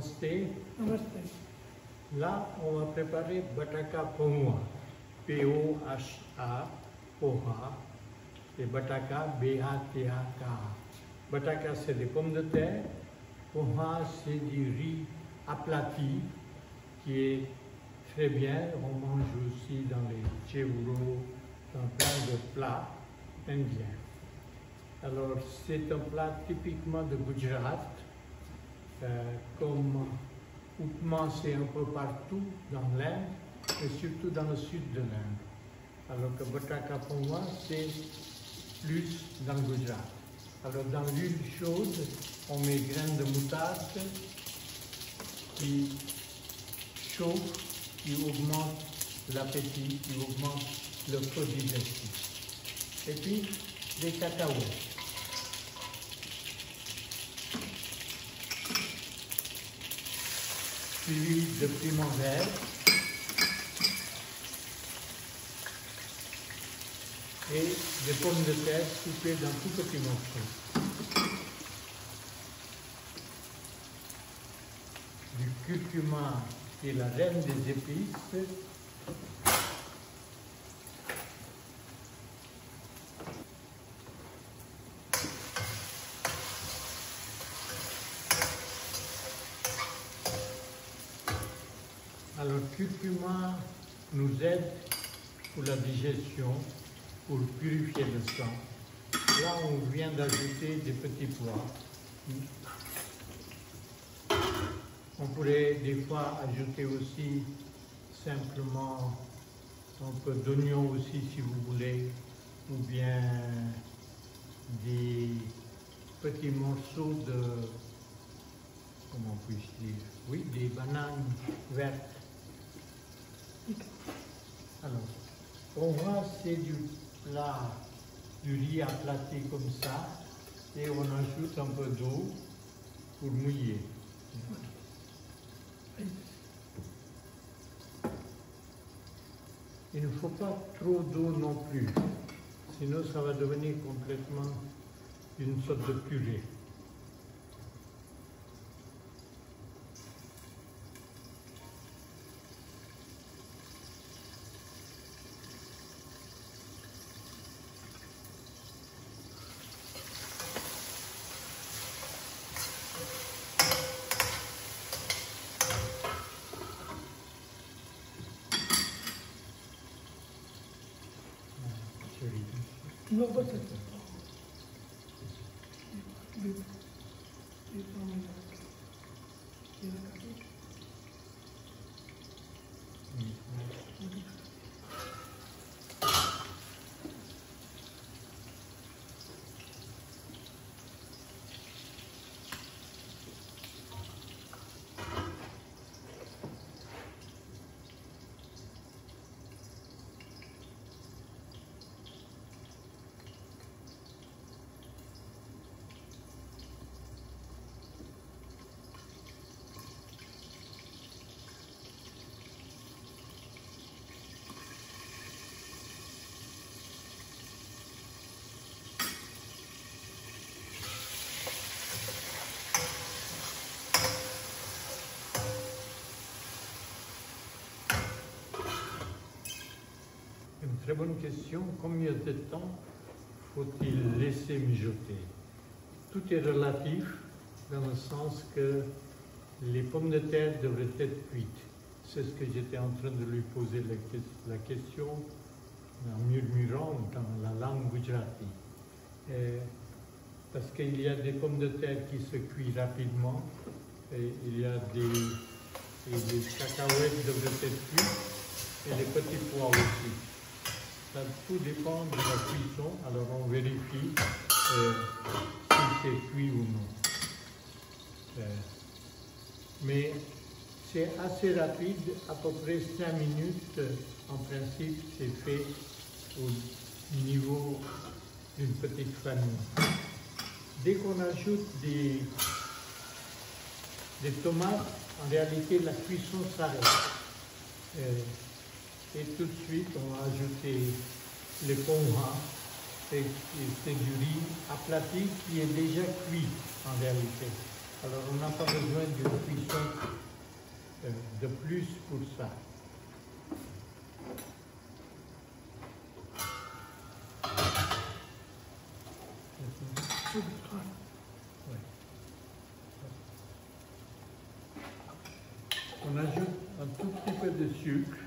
Namaste. Namaste. Là, on va préparer Bataka Pohua. P-O-H-A, Poha. Et Bataka, B-A-T-A-K. Bataka, c'est des pommes de terre. Poha, c'est du riz aplati, qui est très bien. On mange aussi dans les chevreaux, dans plein de plats indiens. Alors, c'est un plat typiquement de Gujarat. Comme Upma, c'est un peu partout dans l'Inde, et surtout dans le sud de l'Inde. Alors que Bataka Pohua, c'est plus dans le Gujarat. Alors dans l'huile chaude, on met graines de moutarde qui chauffe, qui augmente l'appétit, qui augmente le flot digestif. Et puis des cacahuètes. Suivi de piment vert. Et des pommes de terre coupées dans tout petits morceaux. Du curcuma qui est la reine des épices. Alors, curcuma nous aide pour la digestion, pour purifier le sang. Là, on vient d'ajouter des petits pois. On pourrait des fois ajouter aussi simplement un peu d'oignon aussi si vous voulez, ou bien des petits morceaux de, comment puis-je dire, oui, des bananes vertes. Alors, on voit c'est du plat, du riz aplati comme ça, et on ajoute un peu d'eau pour mouiller. Il ne faut pas trop d'eau non plus, sinon ça va devenir complètement une sorte de purée. No, but it's une très bonne question. Combien de temps faut-il laisser mijoter? Tout est relatif dans le sens que les pommes de terre devraient être cuites. C'est ce que j'étais en train de lui poser la question en murmurant dans la langue gujarati. Parce qu'il y a des pommes de terre qui se cuisent rapidement et il y a les cacahuètes devraient être cuites et les petits pois aussi. Ça tout dépend de la cuisson, alors on vérifie si c'est cuit ou non. Mais c'est assez rapide, à peu près 5 minutes, en principe, c'est fait au niveau d'une petite famille. Dès qu'on ajoute des tomates, en réalité la cuisson s'arrête. Et tout de suite, on va ajouter les pohua, c'est du riz aplati qui est déjà cuit en réalité. Alors on n'a pas besoin d'une cuisson de plus pour ça. Ouais. On ajoute un tout petit peu de sucre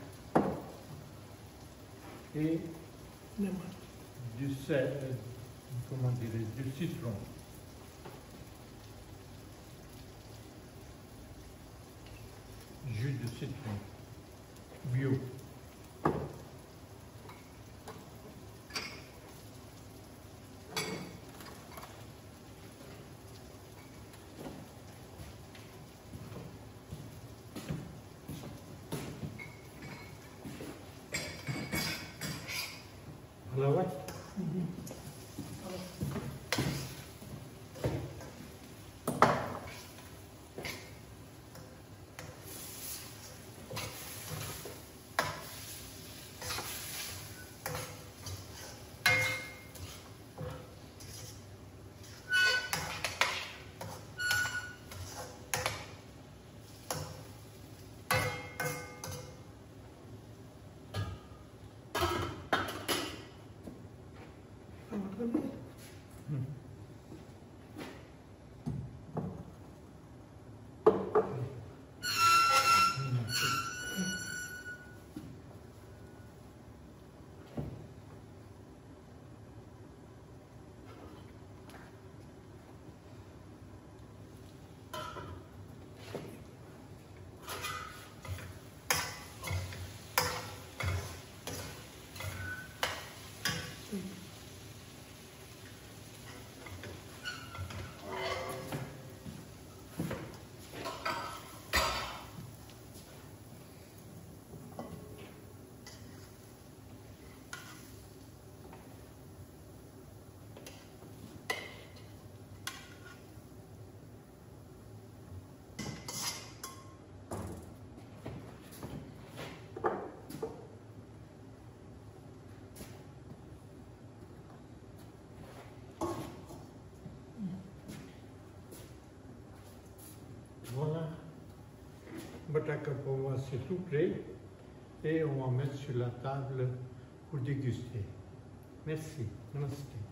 et du sel, comment dirais-je, du citron. Jus de citron bio. Alors, ouais. Voilà, Bataka pour moi c'est tout prêt et on va mettre sur la table pour déguster. Merci, namaste.